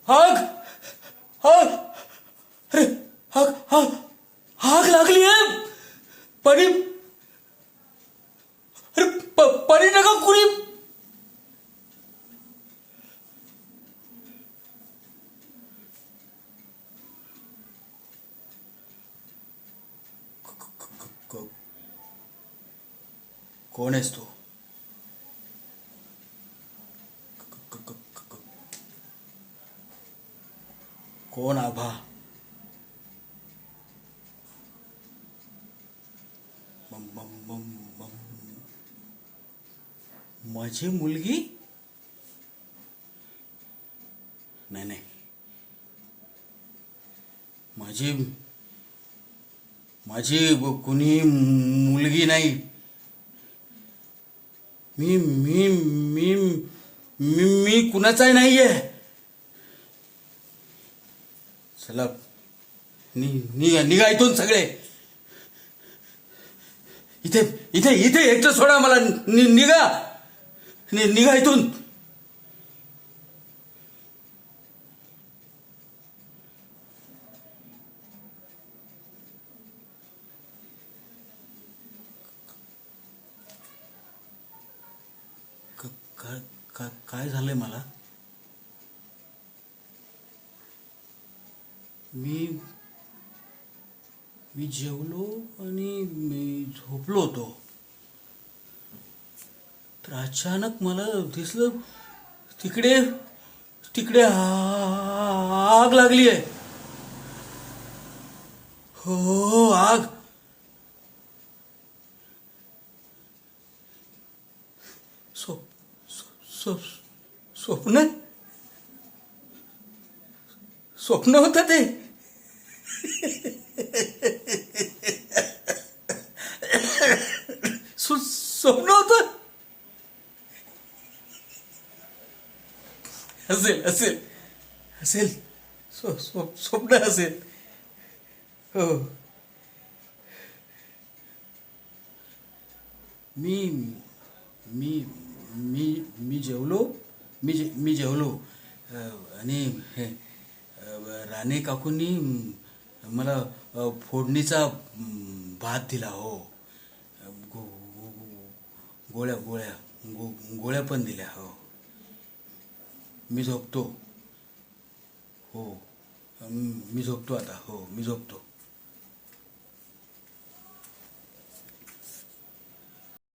आग आग अरे आग आग आग लागली आहे. पाणी अरे पाणी नका कुणी. कोण आहेस तू? कोण आभा? माझी मुलगी? नाही नाही, माझी माझी कुणी मुलगी नाही. मी मी मी मी मी कुणाचाही नाहीये. चला निघा इथून सगळे. इथे इथे इथे एकटं सोडा मला. निघा निघा इथून. काय झालंय मला? मी मी जेवलो आणि मी झोपलो होतो. तर अचानक मला दिसलं तिकडे तिकडे आग लागली आहे. हो आग. स्वप्न स्वप्न होतं ते. स्वप्न होतं. असेल असेल असेल. स्वप्न असेल. हो. मी मी मी मी जेवलो. मी जेवलो आणि राणे काकूंनी मला फोडणीचा भात दिला. हो. गोळ्या गोळ्या गोळ्या पण दिल्या. हो. मी झोपतो. हो. मी झोपतो आता. हो मी झोपतो.